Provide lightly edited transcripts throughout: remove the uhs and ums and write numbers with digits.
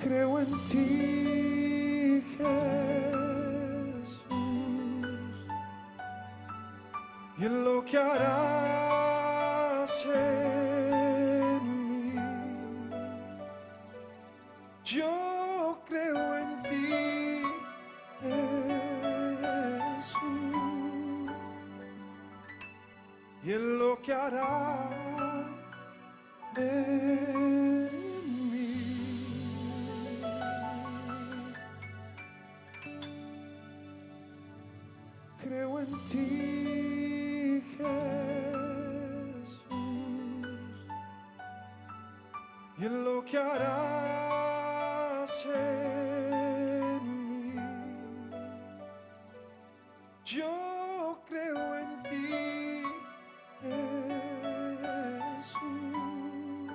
Creo en ti, Jesús, y en lo que harás en mí. Yo creo en ti, Jesús, y en lo que harás en mí. Creo en ti, Jesús, y en lo que harás en mí. Yo creo en ti, Jesús,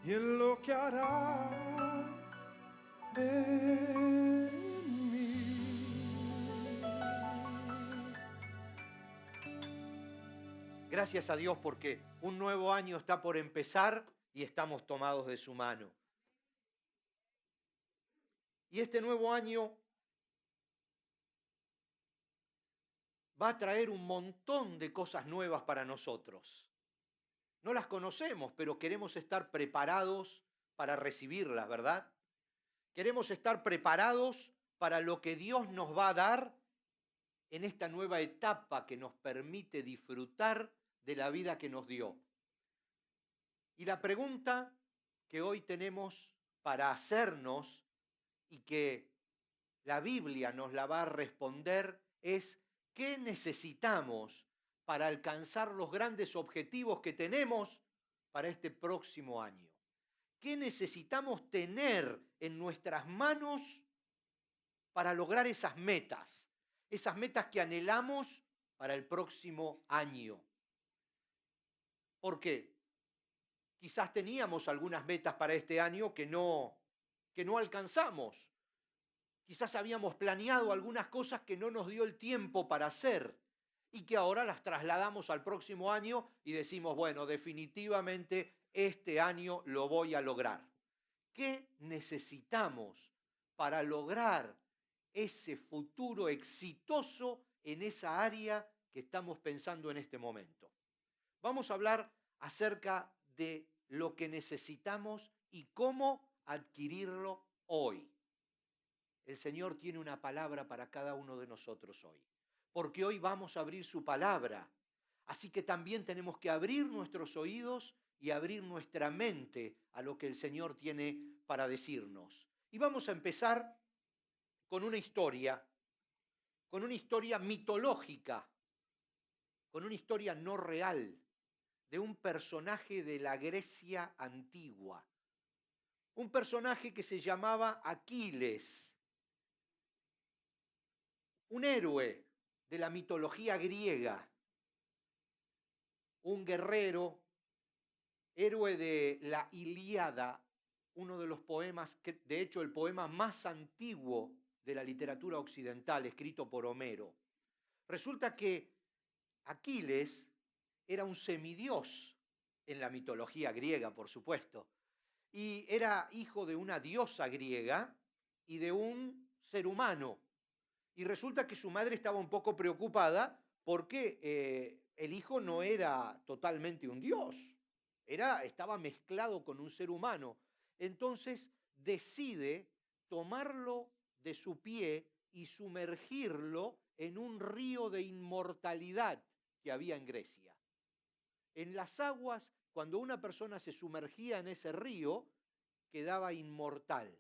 y en lo que harás en mí. Gracias a Dios porque un nuevo año está por empezar y estamos tomados de su mano. Y este nuevo año va a traer un montón de cosas nuevas para nosotros. No las conocemos, pero queremos estar preparados para recibirlas, ¿verdad? Queremos estar preparados para lo que Dios nos va a dar en esta nueva etapa que nos permite disfrutar de la vida que nos dio. Y la pregunta que hoy tenemos para hacernos y que la Biblia nos la va a responder es: ¿qué necesitamos para alcanzar los grandes objetivos que tenemos para este próximo año? ¿Qué necesitamos tener en nuestras manos para lograr esas metas que anhelamos para el próximo año? ¿Por qué? Quizás teníamos algunas metas para este año que no alcanzamos. Quizás habíamos planeado algunas cosas que no nos dio el tiempo para hacer y que ahora las trasladamos al próximo año y decimos, bueno, definitivamente este año lo voy a lograr. ¿Qué necesitamos para lograr ese futuro exitoso en esa área que estamos pensando en este momento? Vamos a hablar acerca de lo que necesitamos y cómo adquirirlo hoy. El Señor tiene una palabra para cada uno de nosotros hoy, porque hoy vamos a abrir su palabra. Así que también tenemos que abrir nuestros oídos y abrir nuestra mente a lo que el Señor tiene para decirnos. Y vamos a empezar con una historia mitológica, con una historia no real, de un personaje de la Grecia antigua, un personaje que se llamaba Aquiles, un héroe de la mitología griega, un guerrero, héroe de la Ilíada, uno de los poemas, que, de hecho el poema más antiguo de la literatura occidental, escrito por Homero. Resulta que Aquiles era un semidios en la mitología griega, por supuesto, y era hijo de una diosa griega y de un ser humano. Y resulta que su madre estaba un poco preocupada porque el hijo no era totalmente un dios, estaba mezclado con un ser humano. Entonces decide tomarlo de su pie y sumergirlo en un río de inmortalidad que había en Grecia. En las aguas, cuando una persona se sumergía en ese río, quedaba inmortal.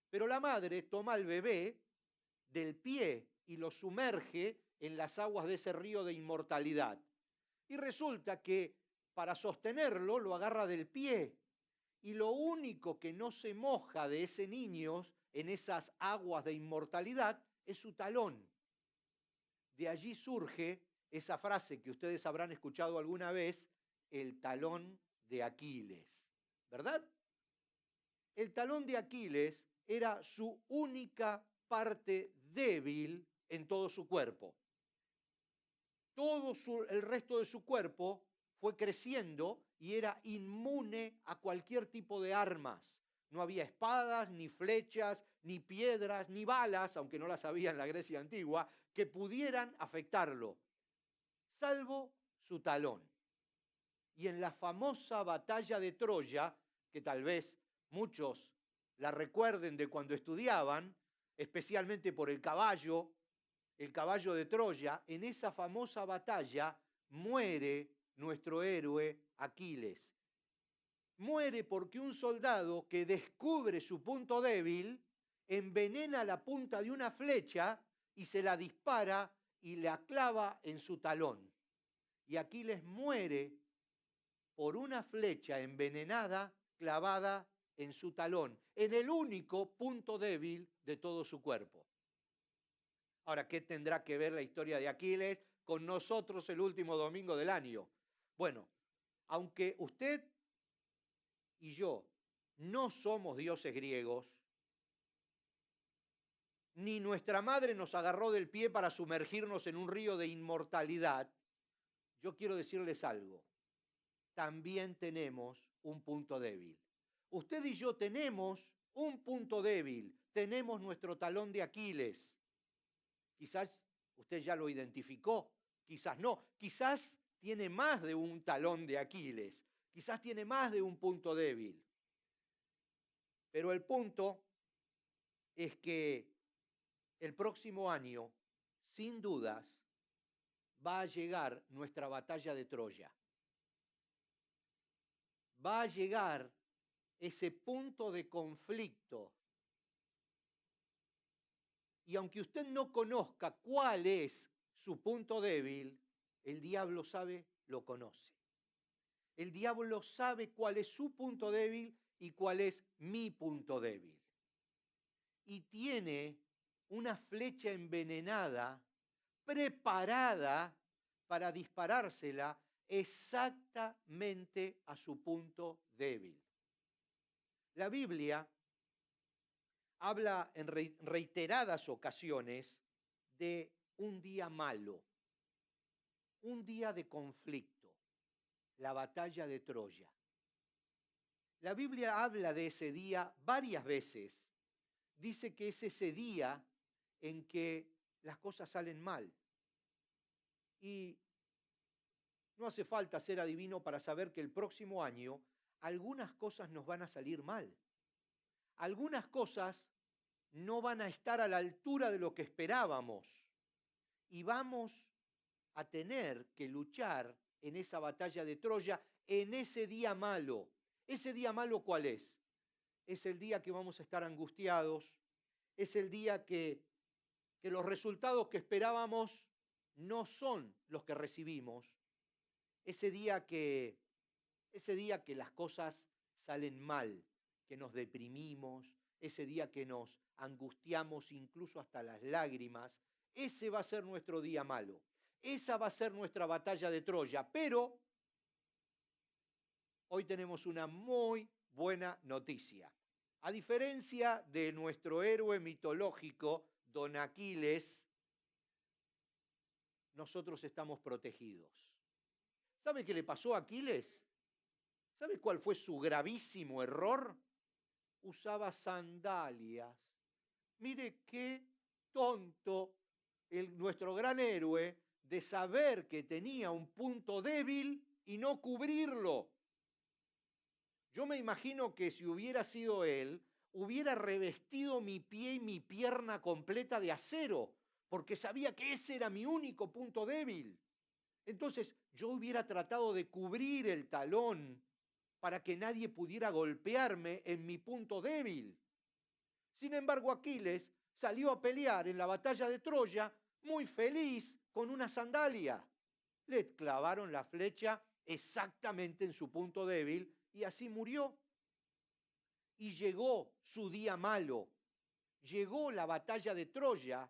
Pero la madre toma al bebé del pie y lo sumerge en las aguas de ese río de inmortalidad. Y resulta que para sostenerlo lo agarra del pie. Y lo único que no se moja de ese niño en esas aguas de inmortalidad es su talón. De allí surge esa frase que ustedes habrán escuchado alguna vez, el talón de Aquiles, ¿verdad? El talón de Aquiles era su única parte débil en todo su cuerpo. El resto de su cuerpo fue creciendo y era inmune a cualquier tipo de armas. No había espadas, ni flechas, ni piedras, ni balas, aunque no las había en la Grecia antigua, que pudieran afectarlo, salvo su talón. Y en la famosa batalla de Troya, que tal vez muchos la recuerden de cuando estudiaban, especialmente por el caballo de Troya, en esa famosa batalla muere nuestro héroe Aquiles. Muere porque un soldado que descubre su punto débil envenena la punta de una flecha y se la dispara y la clava en su talón. Y Aquiles muere por una flecha envenenada clavada en su talón, en el único punto débil de todo su cuerpo. Ahora, ¿qué tendrá que ver la historia de Aquiles con nosotros el último domingo del año? Bueno, aunque usted y yo no somos dioses griegos, ni nuestra madre nos agarró del pie para sumergirnos en un río de inmortalidad, yo quiero decirles algo. También tenemos un punto débil. Usted y yo tenemos un punto débil, tenemos nuestro talón de Aquiles. Quizás usted ya lo identificó, quizás no, quizás tiene más de un talón de Aquiles, quizás tiene más de un punto débil. Pero el punto es que el próximo año, sin dudas, va a llegar nuestra batalla de Troya. Va a llegar ese punto de conflicto. Y aunque usted no conozca cuál es su punto débil, el diablo lo conoce. El diablo sabe cuál es su punto débil y cuál es mi punto débil. Y tiene una flecha envenenada preparada para disparársela exactamente a su punto débil. La Biblia habla en reiteradas ocasiones de un día malo, un día de conflicto, la batalla de Troya. La Biblia habla de ese día varias veces. Dice que es ese día en que las cosas salen mal. Y no hace falta ser adivino para saber que el próximo año algunas cosas nos van a salir mal. Algunas cosas no van a estar a la altura de lo que esperábamos. Y vamos a tener que luchar en esa batalla de Troya, en ese día malo. ¿Ese día malo cuál es? Es el día que vamos a estar angustiados, es el día que los resultados que esperábamos no son los que recibimos, ese día que las cosas salen mal, que nos deprimimos, ese día que nos angustiamos incluso hasta las lágrimas, ese va a ser nuestro día malo. Esa va a ser nuestra batalla de Troya, pero hoy tenemos una muy buena noticia. A diferencia de nuestro héroe mitológico, Don Aquiles, nosotros estamos protegidos. ¿Sabe qué le pasó a Aquiles? ¿Sabe cuál fue su gravísimo error? Usaba sandalias. Mire qué tonto nuestro gran héroe de saber que tenía un punto débil y no cubrirlo. Yo me imagino que si hubiera sido él, hubiera revestido mi pie y mi pierna completa de acero, porque sabía que ese era mi único punto débil. Entonces yo hubiera tratado de cubrir el talón para que nadie pudiera golpearme en mi punto débil. Sin embargo, Aquiles salió a pelear en la batalla de Troya muy feliz con una sandalia. Le clavaron la flecha exactamente en su punto débil y así murió. Y llegó su día malo. Llegó la batalla de Troya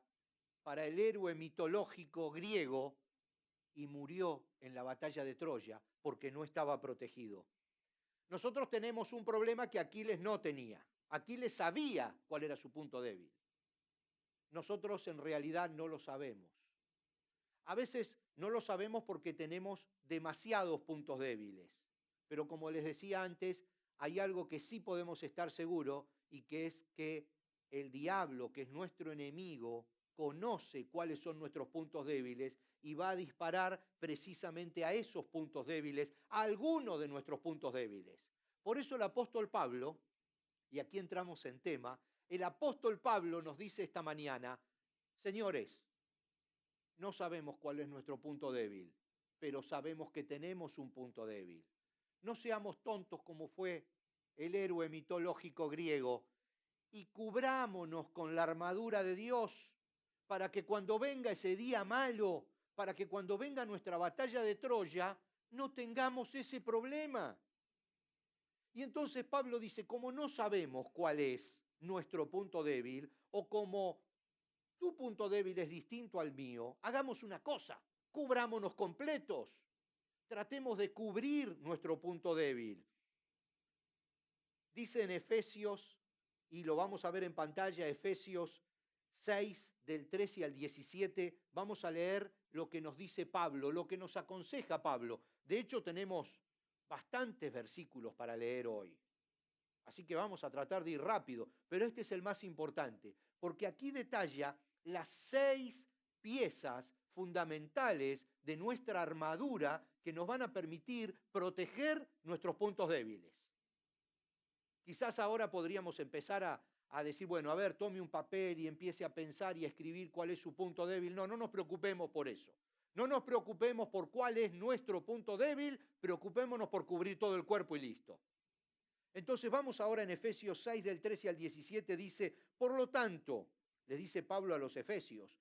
para el héroe mitológico griego y murió en la batalla de Troya porque no estaba protegido. Nosotros tenemos un problema que Aquiles no tenía. Aquiles sabía cuál era su punto débil. Nosotros en realidad no lo sabemos. A veces no lo sabemos porque tenemos demasiados puntos débiles. Pero como les decía antes, hay algo que sí podemos estar seguros y que es que el diablo, que es nuestro enemigo, conoce cuáles son nuestros puntos débiles y va a disparar precisamente a esos puntos débiles, a algunos de nuestros puntos débiles. Por eso el apóstol Pablo, y aquí entramos en tema, el apóstol Pablo nos dice esta mañana, señores, no sabemos cuál es nuestro punto débil, pero sabemos que tenemos un punto débil. No seamos tontos como fue el héroe mitológico griego y cubrámonos con la armadura de Dios para que cuando venga ese día malo, para que cuando venga nuestra batalla de Troya, no tengamos ese problema. Y entonces Pablo dice, como no sabemos cuál es nuestro punto débil, o como tu punto débil es distinto al mío, hagamos una cosa, cubrámonos completos, tratemos de cubrir nuestro punto débil. Dice en Efesios, y lo vamos a ver en pantalla, Efesios 6, del 13 al 17, vamos a leer lo que nos dice Pablo, lo que nos aconseja Pablo. De hecho, tenemos bastantes versículos para leer hoy. Así que vamos a tratar de ir rápido, pero este es el más importante, porque aquí detalla las 6 piezas fundamentales de nuestra armadura que nos van a permitir proteger nuestros puntos débiles. Quizás ahora podríamos empezar a decir, bueno, a ver, tome un papel y empiece a pensar y a escribir cuál es su punto débil. No, no nos preocupemos por eso. No nos preocupemos por cuál es nuestro punto débil, preocupémonos por cubrir todo el cuerpo y listo. Entonces vamos ahora en Efesios 6 del 13 al 17, dice, por lo tanto, le dice Pablo a los Efesios,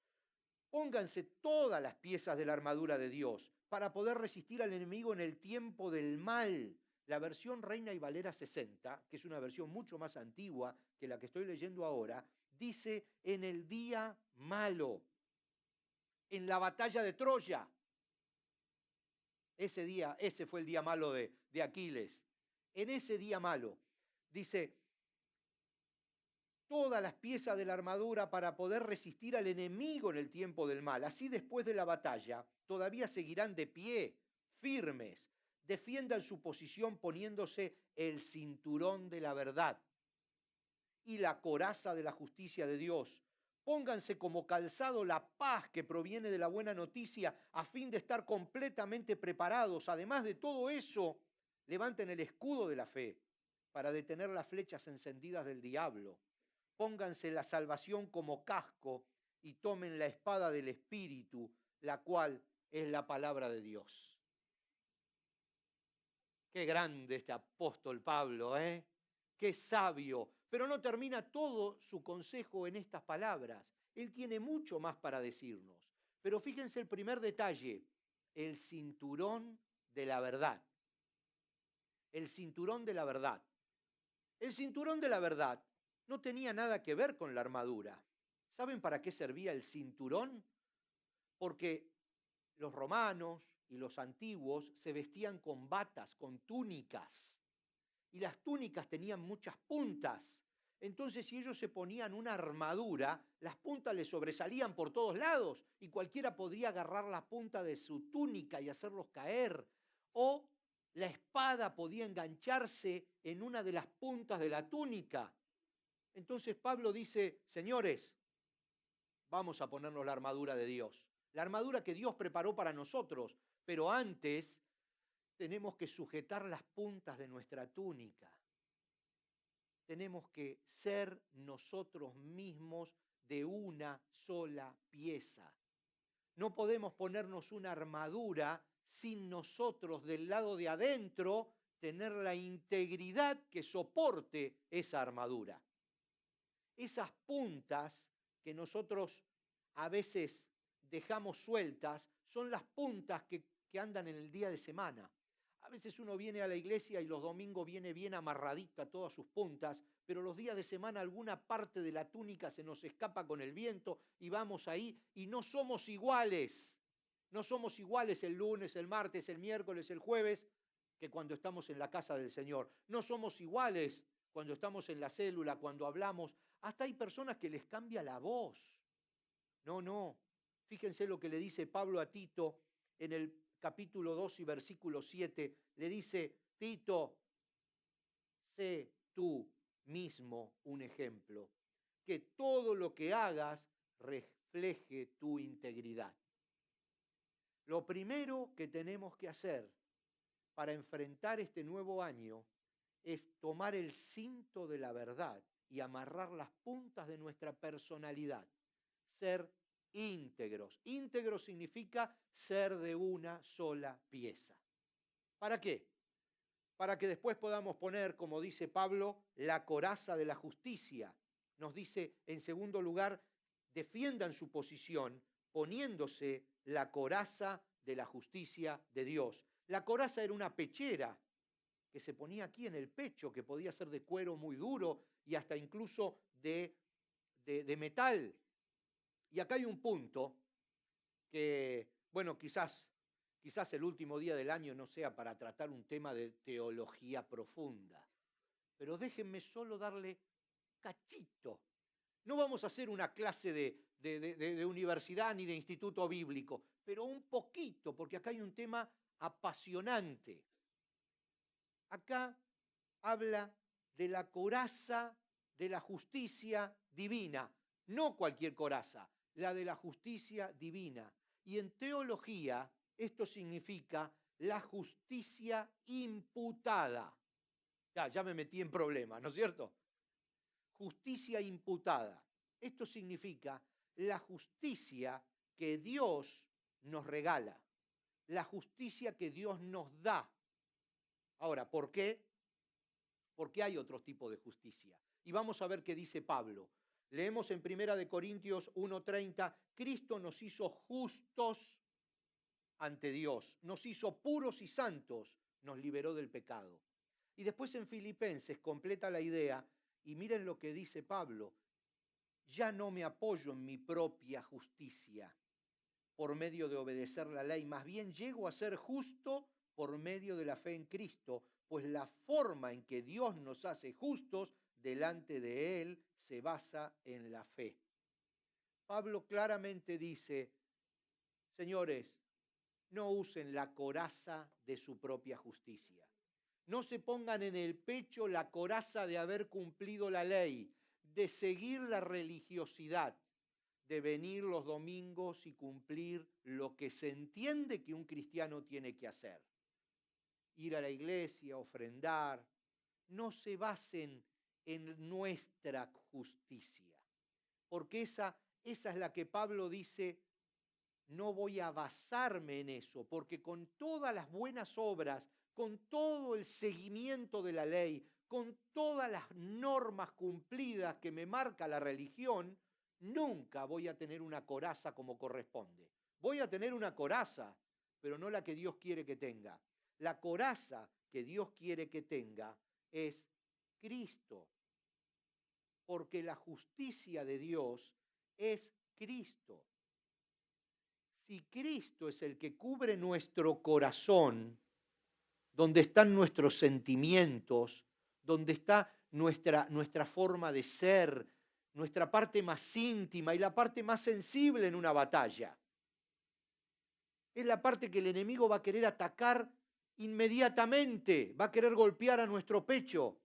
pónganse todas las piezas de la armadura de Dios para poder resistir al enemigo en el tiempo del mal. La versión Reina y Valera 60, que es una versión mucho más antigua que la que estoy leyendo ahora, dice en el día malo, en la batalla de Troya. Ese fue el día malo de Aquiles. En ese día malo, dice, todas las piezas de la armadura para poder resistir al enemigo en el tiempo del mal. Así después de la batalla, todavía seguirán de pie, firmes. Defiendan su posición poniéndose el cinturón de la verdad y la coraza de la justicia de Dios. Pónganse como calzado la paz que proviene de la buena noticia a fin de estar completamente preparados. Además de todo eso, levanten el escudo de la fe para detener las flechas encendidas del diablo. Pónganse la salvación como casco y tomen la espada del Espíritu, la cual es la palabra de Dios. Qué grande este apóstol Pablo, ¿eh? Qué sabio. Pero no termina todo su consejo en estas palabras. Él tiene mucho más para decirnos. Pero fíjense el primer detalle, el cinturón de la verdad. El cinturón de la verdad. El cinturón de la verdad no tenía nada que ver con la armadura. ¿Saben para qué servía el cinturón? Porque los romanos y los antiguos se vestían con batas, con túnicas. Y las túnicas tenían muchas puntas. Entonces, si ellos se ponían una armadura, las puntas les sobresalían por todos lados y cualquiera podría agarrar la punta de su túnica y hacerlos caer. O la espada podía engancharse en una de las puntas de la túnica. Entonces Pablo dice, señores, vamos a ponernos la armadura de Dios, la armadura que Dios preparó para nosotros, pero antes tenemos que sujetar las puntas de nuestra túnica. Tenemos que ser nosotros mismos de una sola pieza. No podemos ponernos una armadura sin nosotros del lado de adentro tener la integridad que soporte esa armadura. Esas puntas que nosotros a veces dejamos sueltas son las puntas que andan en el día de semana. A veces uno viene a la iglesia y los domingos viene bien amarradita todas sus puntas, pero los días de semana alguna parte de la túnica se nos escapa con el viento y vamos ahí y no somos iguales. No somos iguales el lunes, el martes, el miércoles, el jueves, que cuando estamos en la casa del Señor. No somos iguales cuando estamos en la célula, cuando hablamos. Hasta hay personas que les cambia la voz. No. Fíjense lo que le dice Pablo a Tito en el capítulo 2 y versículo 7. Le dice, Tito, sé tú mismo un ejemplo, que todo lo que hagas refleje tu integridad. Lo primero que tenemos que hacer para enfrentar este nuevo año es tomar el cinto de la verdad y amarrar las puntas de nuestra personalidad. Ser íntegros. Íntegro significa ser de una sola pieza. ¿Para qué? Para que después podamos poner, como dice Pablo, la coraza de la justicia. Nos dice, en segundo lugar, defiendan su posición poniéndose la coraza de la justicia de Dios. La coraza era una pechera que se ponía aquí en el pecho, que podía ser de cuero muy duro y hasta incluso de metal. Y acá hay un punto que, bueno, quizás el último día del año no sea para tratar un tema de teología profunda, pero déjenme solo darle cachito. No vamos a hacer una clase de universidad ni de instituto bíblico, pero un poquito, porque acá hay un tema apasionante. Acá habla de la coraza de la justicia divina, no cualquier coraza, la de la justicia divina. Y en teología esto significa la justicia imputada. Ya me metí en problemas, ¿no es cierto? Justicia imputada. Esto significa la justicia que Dios nos regala, la justicia que Dios nos da. Ahora, ¿por qué? Porque hay otro tipo de justicia. Y vamos a ver qué dice Pablo. Leemos en 1 Corintios 1:30, Cristo nos hizo justos ante Dios, nos hizo puros y santos, nos liberó del pecado. Y después en Filipenses completa la idea, y miren lo que dice Pablo, ya no me apoyo en mi propia justicia por medio de obedecer la ley, más bien llego a ser justo por medio de la fe en Cristo, pues la forma en que Dios nos hace justos delante de Él se basa en la fe. Pablo claramente dice, señores, no usen la coraza de su propia justicia. No se pongan en el pecho la coraza de haber cumplido la ley, de seguir la religiosidad, de venir los domingos y cumplir lo que se entiende que un cristiano tiene que hacer. Ir a la iglesia, ofrendar. No se basen en nuestra justicia, porque esa es la que Pablo dice, no voy a basarme en eso, porque con todas las buenas obras, con todo el seguimiento de la ley, con todas las normas cumplidas que me marca la religión, nunca voy a tener una coraza como corresponde. Voy a tener una coraza, pero no la que Dios quiere que tenga. La coraza que Dios quiere que tenga es Cristo, porque la justicia de Dios es Cristo. Si Cristo es el que cubre nuestro corazón, donde están nuestros sentimientos, donde está nuestra forma de ser, nuestra parte más íntima y la parte más sensible en una batalla. Es la parte que el enemigo va a querer atacar inmediatamente, va a querer golpear a nuestro pecho.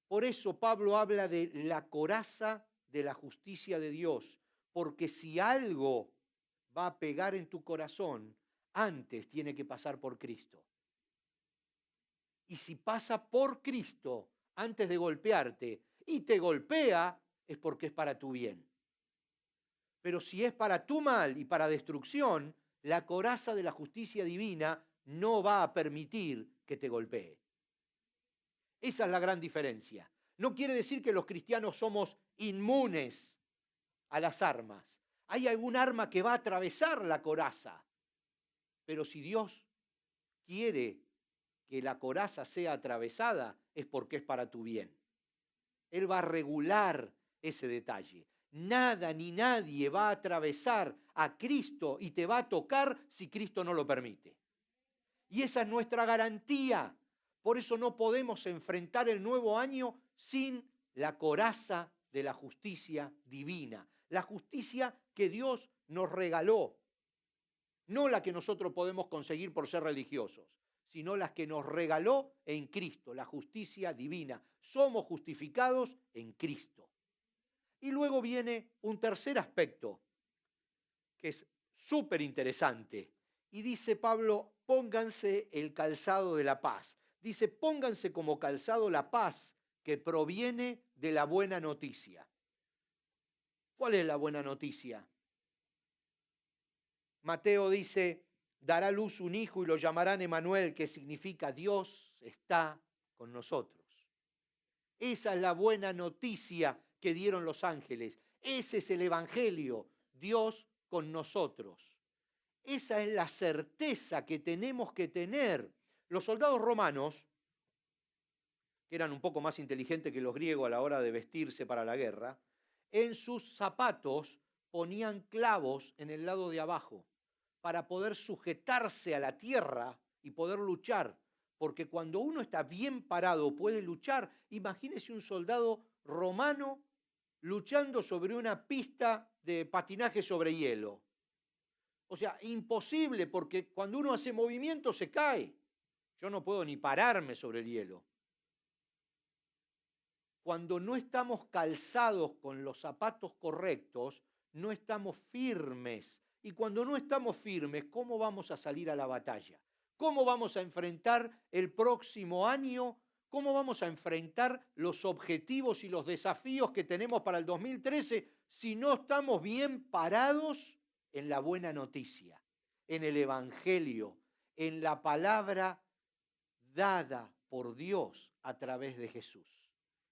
Por eso Pablo habla de la coraza de la justicia de Dios, porque si algo va a pegar en tu corazón, antes tiene que pasar por Cristo. Y si pasa por Cristo antes de golpearte y te golpea, es porque es para tu bien. Pero si es para tu mal y para destrucción, la coraza de la justicia divina no va a permitir que te golpee. Esa es la gran diferencia. No quiere decir que los cristianos somos inmunes a las armas. Hay algún arma que va a atravesar la coraza. Pero si Dios quiere que la coraza sea atravesada, es porque es para tu bien. Él va a regular ese detalle. Nada ni nadie va a atravesar a Cristo y te va a tocar si Cristo no lo permite. Y esa es nuestra garantía. Por eso no podemos enfrentar el nuevo año sin la coraza de la justicia divina. La justicia que Dios nos regaló. No la que nosotros podemos conseguir por ser religiosos, sino las que nos regaló en Cristo, la justicia divina. Somos justificados en Cristo. Y luego viene un tercer aspecto, que es súper interesante. Y dice Pablo, pónganse el calzado de la paz. Dice, pónganse como calzado la paz que proviene de la buena noticia. ¿Cuál es la buena noticia? Mateo dice, dará a luz un hijo y lo llamarán Emanuel, que significa Dios está con nosotros. Esa es la buena noticia que dieron los ángeles. Ese es el Evangelio, Dios con nosotros. Esa es la certeza que tenemos que tener. Los soldados romanos, que eran un poco más inteligentes que los griegos a la hora de vestirse para la guerra, en sus zapatos ponían clavos en el lado de abajo para poder sujetarse a la tierra y poder luchar. Porque cuando uno está bien parado puede luchar. Imagínese un soldado romano luchando sobre una pista de patinaje sobre hielo. O sea, imposible, porque cuando uno hace movimiento se cae. Yo no puedo ni pararme sobre el hielo. Cuando no estamos calzados con los zapatos correctos, no estamos firmes. Y cuando no estamos firmes, ¿cómo vamos a salir a la batalla? ¿Cómo vamos a enfrentar el próximo año? ¿Cómo vamos a enfrentar los objetivos y los desafíos que tenemos para el 2013 si no estamos bien parados en la buena noticia, en el Evangelio, en la palabra dada por Dios a través de Jesús?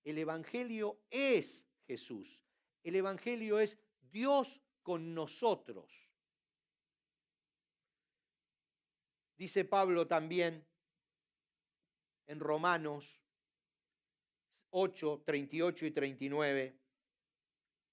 El Evangelio es Jesús. El Evangelio es Dios con nosotros. Dice Pablo también en Romanos 8, 38 y 39,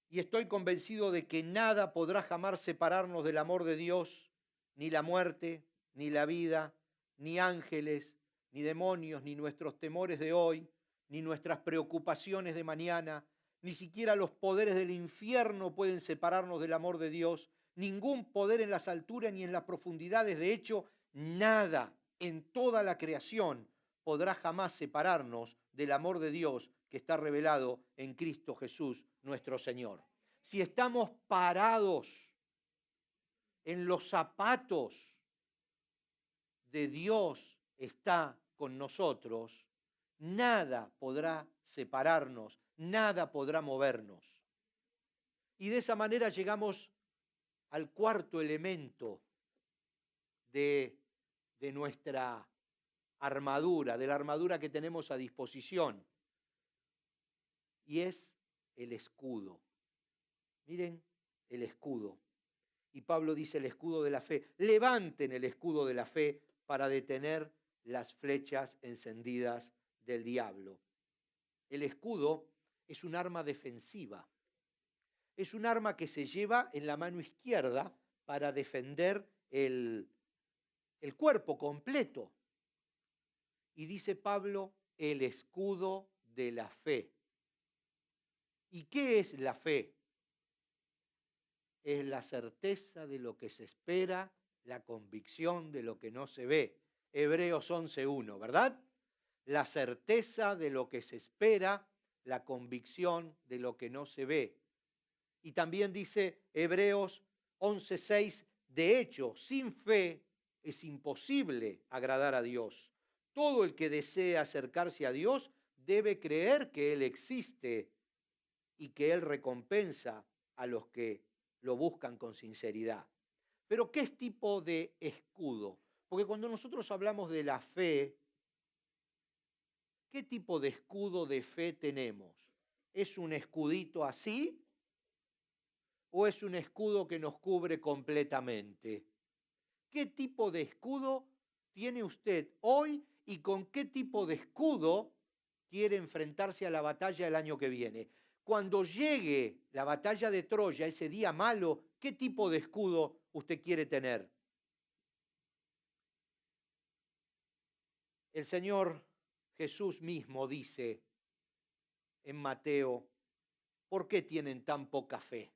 y estoy convencido de que nada podrá jamás separarnos del amor de Dios, ni la muerte, ni la vida, ni ángeles, ni demonios, ni nuestros temores de hoy, ni nuestras preocupaciones de mañana, ni siquiera los poderes del infierno pueden separarnos del amor de Dios, ningún poder en las alturas ni en las profundidades. De hecho, nada en toda la creación podrá jamás separarnos del amor de Dios que está revelado en Cristo Jesús, nuestro Señor. Si estamos parados en los zapatos de Dios está con nosotros, nada podrá separarnos, nada podrá movernos. Y de esa manera llegamos al cuarto elemento de nuestra armadura, de la armadura que tenemos a disposición, y es el escudo. Miren el escudo. Y Pablo dice el escudo de la fe. Levanten el escudo de la fe para detener las flechas encendidas del diablo. El escudo es un arma defensiva. Es un arma que se lleva en la mano izquierda para defender el cuerpo completo. Y dice Pablo, el escudo de la fe. ¿Y qué es la fe? Es la certeza de lo que se espera, la convicción de lo que no se ve. Hebreos 11:1, ¿verdad? La certeza de lo que se espera, la convicción de lo que no se ve. Y también dice Hebreos 11:6, de hecho, sin fe es imposible agradar a Dios. Todo el que desea acercarse a Dios debe creer que Él existe y que Él recompensa a los que lo buscan con sinceridad. Pero ¿qué tipo de escudo? Porque cuando nosotros hablamos de la fe, ¿qué tipo de escudo de fe tenemos? ¿Es un escudito así? ¿O es un escudo que nos cubre completamente? ¿Qué tipo de escudo tiene usted hoy y con qué tipo de escudo quiere enfrentarse a la batalla el año que viene? Cuando llegue la batalla de Troya, ese día malo, ¿qué tipo de escudo usted quiere tener? El Señor Jesús mismo dice en Mateo, ¿por qué tienen tan poca fe?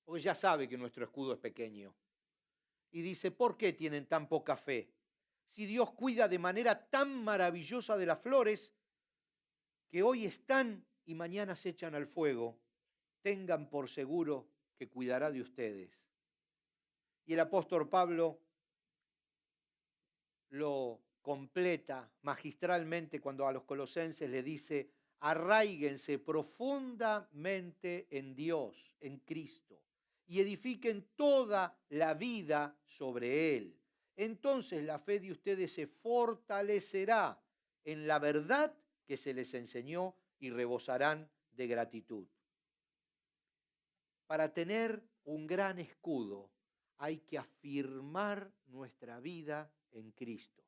Porque ya sabe que nuestro escudo es pequeño. Y dice, ¿por qué tienen tan poca fe? si Dios cuida de manera tan maravillosa de las flores que hoy están y mañana se echan al fuego, tengan por seguro que cuidará de ustedes. Y el apóstol Pablo lo completa magistralmente cuando a los colosenses le dice: arraíguense profundamente en Dios, en Cristo, y edifiquen toda la vida sobre Él. Entonces la fe de ustedes se fortalecerá en la verdad que se les enseñó y rebosarán de gratitud. Para tener un gran escudo hay que afirmar nuestra vida en Cristo.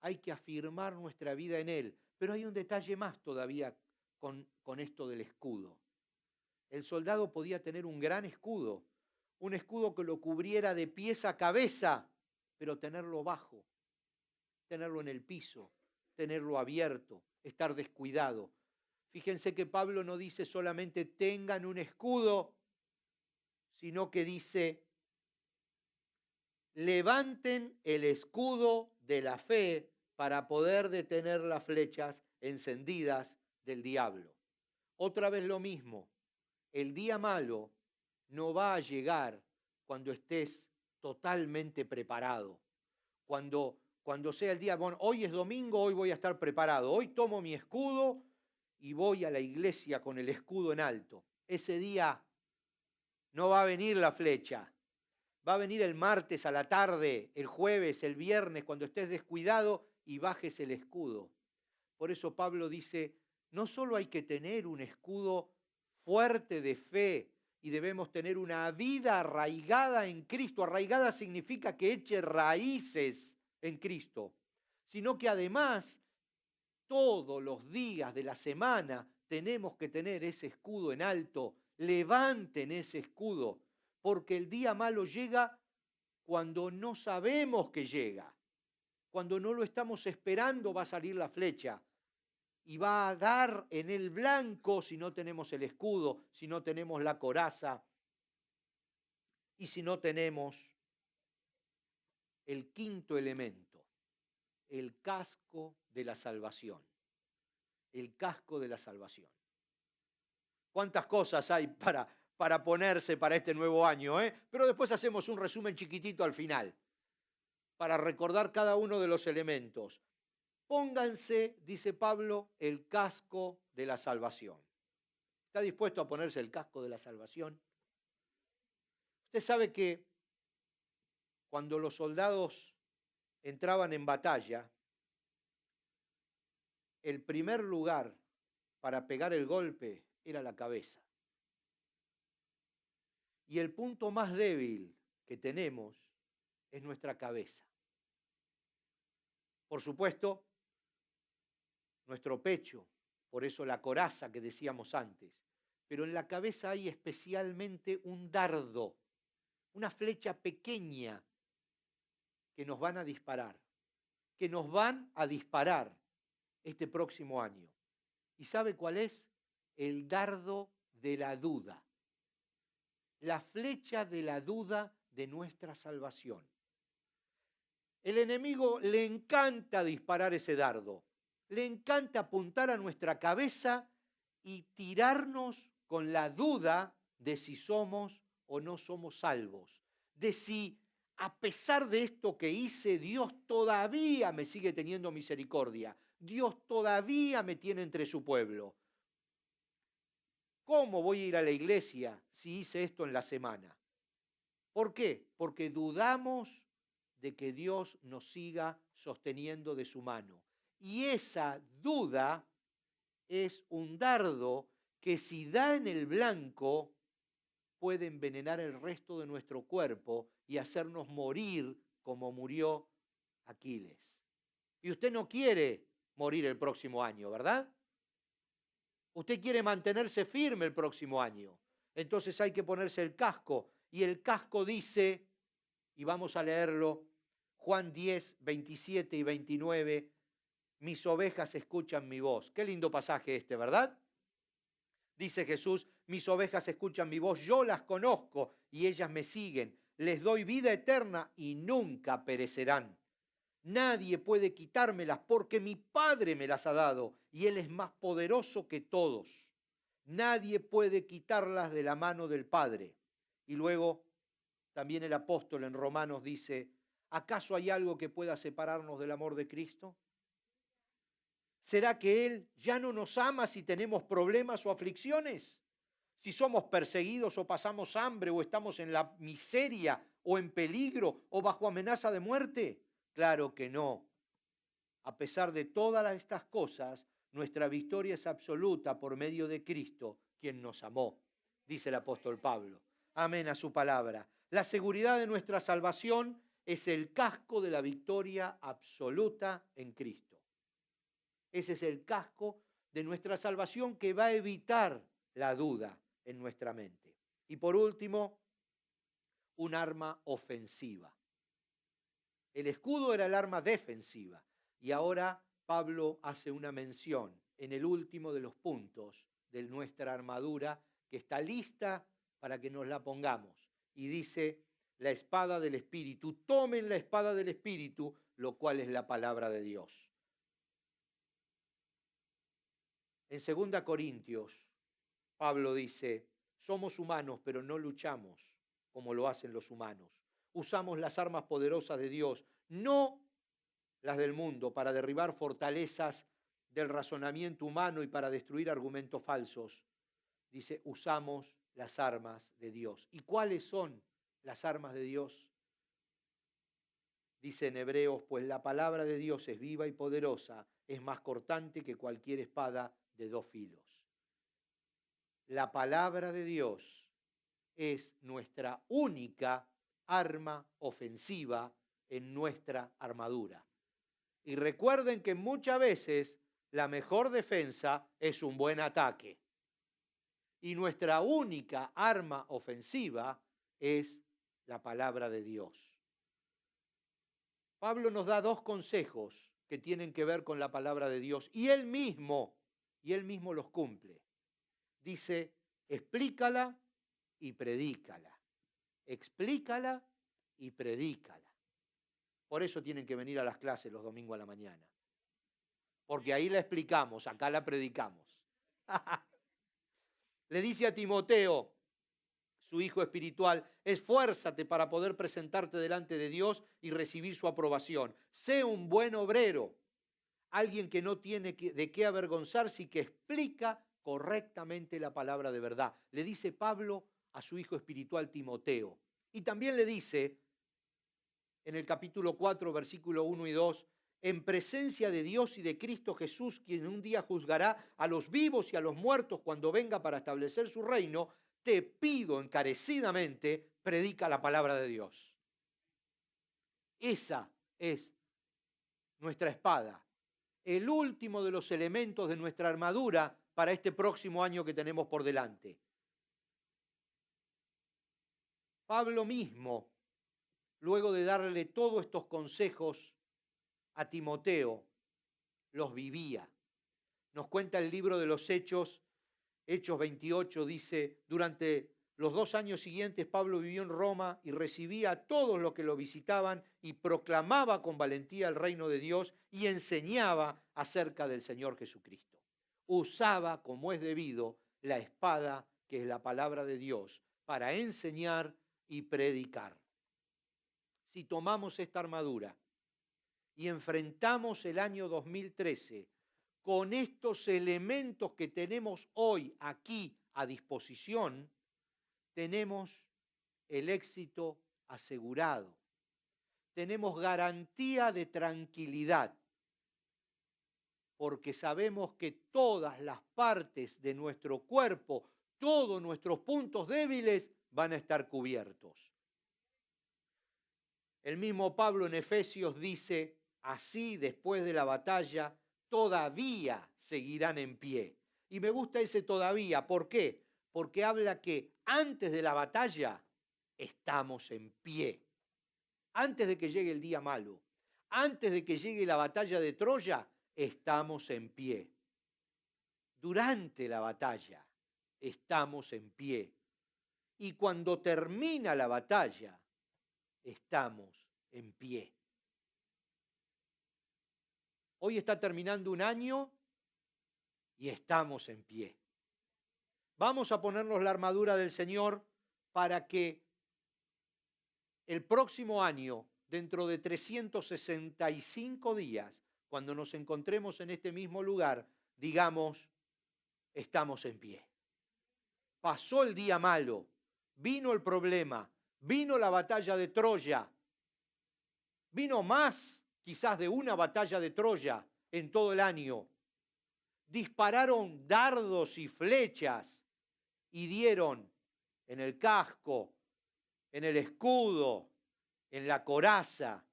Hay que afirmar nuestra vida en Él. Pero hay un detalle más todavía con esto del escudo. El soldado podía tener un gran escudo, un escudo que lo cubriera de pies a cabeza, pero tenerlo bajo, tenerlo en el piso, tenerlo abierto, estar descuidado. Fíjense que Pablo no dice solamente tengan un escudo, sino que dice levanten el escudo de la fe para poder detener las flechas encendidas del diablo. Otra vez lo mismo, el día malo no va a llegar cuando estés totalmente preparado. Cuando sea el día, bueno, hoy es domingo, hoy voy a estar preparado, hoy tomo mi escudo y voy a la iglesia con el escudo en alto. Ese día no va a venir la flecha. Va a venir el martes a la tarde, el jueves, el viernes, cuando estés descuidado y bajes el escudo. Por eso Pablo dice, no solo hay que tener un escudo fuerte de fe y debemos tener una vida arraigada en Cristo. Arraigada significa que eche raíces en Cristo, sino que además todos los días de la semana tenemos que tener ese escudo en alto. Levanten ese escudo, porque el día malo llega cuando no sabemos que llega. Cuando no lo estamos esperando va a salir la flecha y va a dar en el blanco si no tenemos el escudo, si no tenemos la coraza y si no tenemos el quinto elemento, el casco de la salvación. El casco de la salvación. ¿Cuántas cosas hay para ponerse para este nuevo año? Pero después hacemos un resumen chiquitito al final, para recordar cada uno de los elementos. Pónganse, dice Pablo, el casco de la salvación. ¿Está dispuesto a ponerse el casco de la salvación? Usted sabe que cuando los soldados entraban en batalla, el primer lugar para pegar el golpe era la cabeza. Y el punto más débil que tenemos es nuestra cabeza. Por supuesto, nuestro pecho, por eso la coraza que decíamos antes, pero en la cabeza hay especialmente un dardo, una flecha pequeña que nos van a disparar, este próximo año. ¿Y sabe cuál es? El dardo de la duda. La flecha de la duda de nuestra salvación. El enemigo le encanta disparar ese dardo. Le encanta apuntar a nuestra cabeza y tirarnos con la duda de si somos o no somos salvos. De si a pesar de esto que hice, Dios todavía me sigue teniendo misericordia. Dios todavía me tiene entre su pueblo. ¿Cómo voy a ir a la iglesia si hice esto en la semana? ¿Por qué? Porque dudamos de que Dios nos siga sosteniendo de su mano. Y esa duda es un dardo que si da en el blanco puede envenenar el resto de nuestro cuerpo y hacernos morir como murió Aquiles. Y usted no quiere morir el próximo año, ¿verdad? Usted quiere mantenerse firme el próximo año. Entonces hay que ponerse el casco. Y el casco dice, y vamos a leerlo, Juan 10, 27 y 29, mis ovejas escuchan mi voz. Qué lindo pasaje este, ¿verdad? Dice Jesús, mis ovejas escuchan mi voz, yo las conozco y ellas me siguen. Les doy vida eterna y nunca perecerán. Nadie puede quitármelas porque mi Padre me las ha dado y Él es más poderoso que todos. Nadie puede quitarlas de la mano del Padre. Y luego también el apóstol en Romanos dice, ¿acaso hay algo que pueda separarnos del amor de Cristo? ¿Será que Él ya no nos ama si tenemos problemas o aflicciones? Si somos perseguidos o pasamos hambre o estamos en la miseria o en peligro o bajo amenaza de muerte. Claro que no. A pesar de todas estas cosas, nuestra victoria es absoluta por medio de Cristo, quien nos amó, dice el apóstol Pablo. Amén a su palabra. La seguridad de nuestra salvación es el casco de la victoria absoluta en Cristo. Ese es el casco de nuestra salvación que va a evitar la duda en nuestra mente. Y por último, un arma ofensiva. El escudo era el arma defensiva y ahora Pablo hace una mención en el último de los puntos de nuestra armadura que está lista para que nos la pongamos. Y dice, la espada del Espíritu, tomen la espada del Espíritu, lo cual es la palabra de Dios. En 2 Corintios, Pablo dice, somos humanos, pero no luchamos como lo hacen los humanos. Usamos las armas poderosas de Dios, no las del mundo, para derribar fortalezas del razonamiento humano y para destruir argumentos falsos. Dice, usamos las armas de Dios. ¿Y cuáles son las armas de Dios? Dice en Hebreos, pues la palabra de Dios es viva y poderosa, es más cortante que cualquier espada de 2 filos. La palabra de Dios es nuestra única arma ofensiva en nuestra armadura. Y recuerden que muchas veces la mejor defensa es un buen ataque. Y nuestra única arma ofensiva es la palabra de Dios. Pablo nos da 2 consejos que tienen que ver con la palabra de Dios y él mismo los cumple. Dice, explícala y predícala. Explícala y predícala. Por eso tienen que venir a las clases los domingos a la mañana. Porque ahí la explicamos, acá la predicamos. Le dice a Timoteo, su hijo espiritual, esfuérzate para poder presentarte delante de Dios y recibir su aprobación. Sé un buen obrero, alguien que no tiene de qué avergonzarse y que explica correctamente la palabra de verdad. Le dice Pablo a su hijo espiritual Timoteo. Y también le dice en el capítulo 4, versículo 1 y 2, en presencia de Dios y de Cristo Jesús, quien un día juzgará a los vivos y a los muertos cuando venga para establecer su reino, te pido encarecidamente, predica la palabra de Dios. Esa es nuestra espada, el último de los elementos de nuestra armadura para este próximo año que tenemos por delante. Pablo mismo, luego de darle todos estos consejos a Timoteo, los vivía. Nos cuenta el libro de los Hechos 28, dice, durante los 2 años siguientes Pablo vivió en Roma y recibía a todos los que lo visitaban y proclamaba con valentía el reino de Dios y enseñaba acerca del Señor Jesucristo. Usaba, como es debido, la espada, que es la palabra de Dios, para enseñar y predicar. Si tomamos esta armadura y enfrentamos el año 2013 con estos elementos que tenemos hoy aquí a disposición, tenemos el éxito asegurado. Tenemos garantía de tranquilidad, porque sabemos que todas las partes de nuestro cuerpo, todos nuestros puntos débiles van a estar cubiertos. El mismo Pablo en Efesios dice, así después de la batalla, todavía seguirán en pie. Y me gusta ese todavía, ¿por qué? Porque habla que antes de la batalla estamos en pie. Antes de que llegue el día malo, antes de que llegue la batalla de Troya, estamos en pie. Durante la batalla estamos en pie. Y cuando termina la batalla, estamos en pie. Hoy está terminando un año y estamos en pie. Vamos a ponernos la armadura del Señor para que el próximo año, dentro de 365 días, cuando nos encontremos en este mismo lugar, digamos, estamos en pie. Pasó el día malo, vino el problema, vino la batalla de Troya, vino más quizás de una batalla de Troya en todo el año. Dispararon dardos y flechas y dieron en el casco, en el escudo, en la coraza,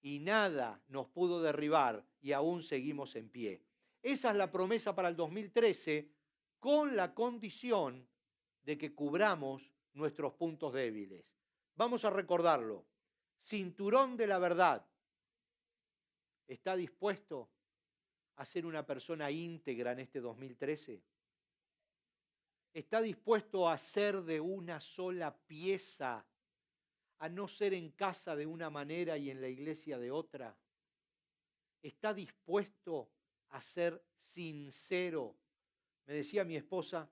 y nada nos pudo derribar y aún seguimos en pie. Esa es la promesa para el 2013, con la condición de que cubramos nuestros puntos débiles. Vamos a recordarlo. Cinturón de la verdad. ¿Está dispuesto a ser una persona íntegra en este 2013? ¿Está dispuesto a ser de una sola pieza, a no ser en casa de una manera y en la iglesia de otra? ¿Está dispuesto a ser sincero? Me decía mi esposa,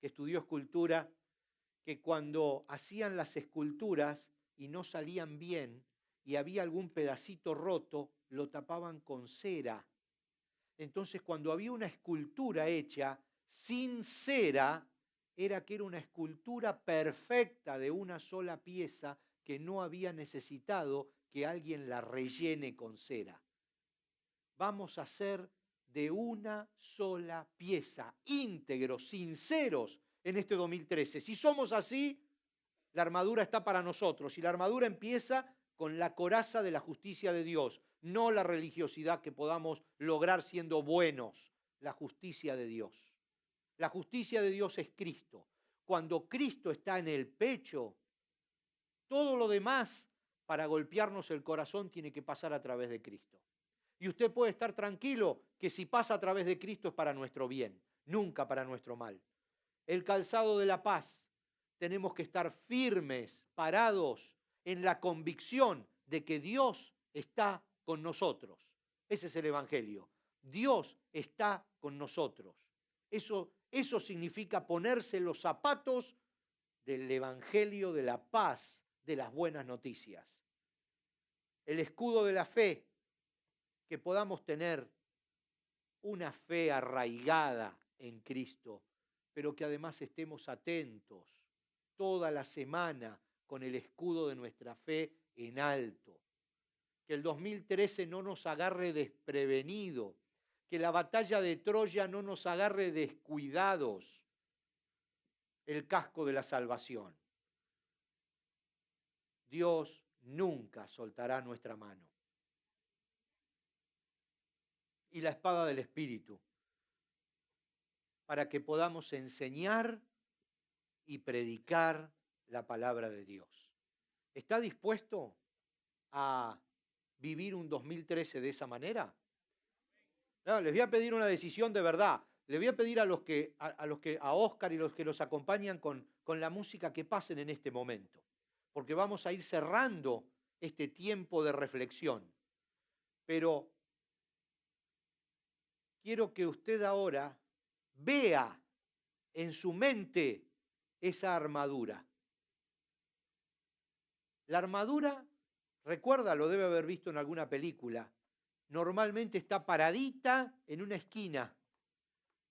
que estudió escultura, que cuando hacían las esculturas y no salían bien y había algún pedacito roto, lo tapaban con cera. Entonces, cuando había una escultura hecha sin cera, era que era una escultura perfecta de una sola pieza que no había necesitado que alguien la rellene con cera. Vamos a ser de una sola pieza, íntegros, sinceros en este 2013. Si somos así, la armadura está para nosotros y la armadura empieza con la coraza de la justicia de Dios, no la religiosidad que podamos lograr siendo buenos, la justicia de Dios. La justicia de Dios es Cristo. Cuando Cristo está en el pecho, todo lo demás para golpearnos el corazón tiene que pasar a través de Cristo. Y usted puede estar tranquilo que si pasa a través de Cristo es para nuestro bien, nunca para nuestro mal. El calzado de la paz. Tenemos que estar firmes, parados en la convicción de que Dios está con nosotros. Ese es el Evangelio. Dios está con nosotros. Eso significa ponerse los zapatos del Evangelio de la paz, de las buenas noticias. El escudo de la fe, que podamos tener una fe arraigada en Cristo, pero que además estemos atentos toda la semana con el escudo de nuestra fe en alto. Que el 2013 no nos agarre desprevenido, que la batalla de Troya no nos agarre descuidados. El casco de la salvación. Dios nunca soltará nuestra mano. Y la espada del Espíritu, para que podamos enseñar y predicar la palabra de Dios. ¿Está dispuesto a vivir un 2013 de esa manera? No, les voy a pedir una decisión de verdad. Le voy a pedir a Oscar y los que los acompañan con la música que pasen en este momento, porque vamos a ir cerrando este tiempo de reflexión. Pero quiero que usted ahora vea en su mente esa armadura. La armadura, recuerda, lo debe haber visto en alguna película, normalmente está paradita en una esquina,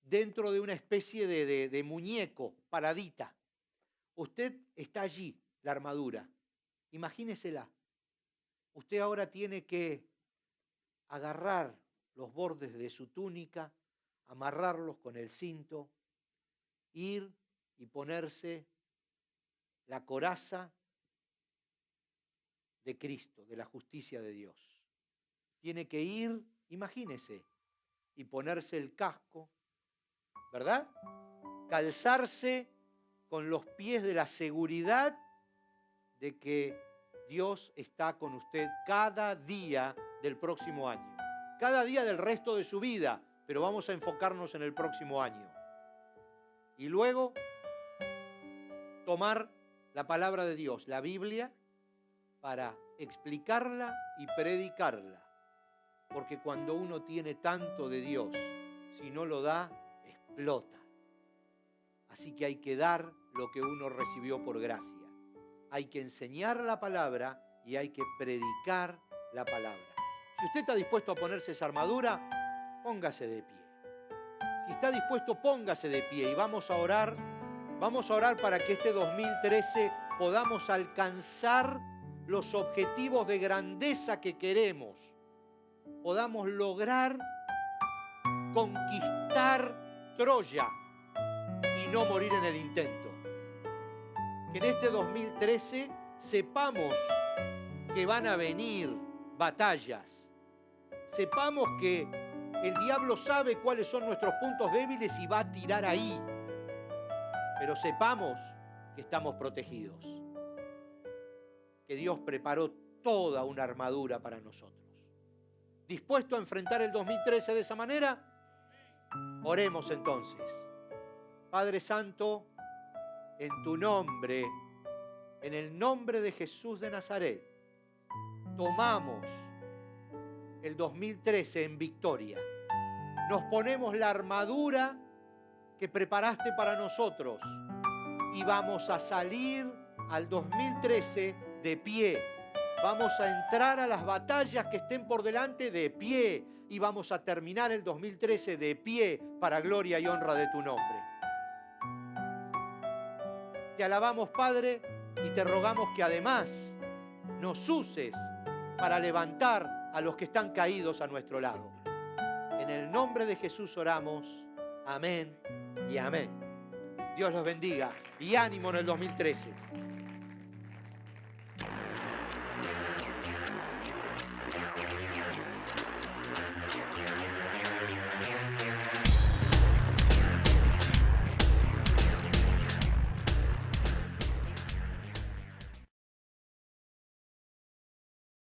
dentro de una especie de muñeco, paradita. Usted está allí, la armadura. Imagínesela. Usted ahora tiene que agarrar los bordes de su túnica, amarrarlos con el cinto, ir y ponerse la coraza de Cristo, de la justicia de Dios. Tiene que ir, imagínese, y ponerse el casco, ¿verdad? Calzarse con los pies de la seguridad de que Dios está con usted cada día del próximo año, cada día del resto de su vida, pero vamos a enfocarnos en el próximo año. Y luego tomar la palabra de Dios, la Biblia, para explicarla y predicarla. Porque cuando uno tiene tanto de Dios, si no lo da, explota. Así que hay que dar lo que uno recibió por gracia. Hay que enseñar la palabra y hay que predicar la palabra. Si usted está dispuesto a ponerse esa armadura, póngase de pie. Si está dispuesto, póngase de pie y vamos a orar. Vamos a orar para que este 2013 podamos alcanzar los objetivos de grandeza que queremos. Podamos lograr conquistar Troya y no morir en el intento. Que en este 2013 sepamos que van a venir batallas. Sepamos que el diablo sabe cuáles son nuestros puntos débiles y va a tirar ahí. Pero sepamos que estamos protegidos. Que Dios preparó toda una armadura para nosotros. ¿Dispuesto a enfrentar el 2013 de esa manera? Oremos entonces. Padre Santo, en tu nombre, en el nombre de Jesús de Nazaret, tomamos el 2013 en victoria. Nos ponemos la armadura que preparaste para nosotros y vamos a salir al 2013 de pie. Vamos a entrar a las batallas que estén por delante de pie y vamos a terminar el 2013 de pie para gloria y honra de tu nombre. Te alabamos, Padre, y te rogamos que además nos uses para levantar a los que están caídos a nuestro lado. En el nombre de Jesús oramos. Amén y amén. Dios los bendiga y ánimo en el 2013.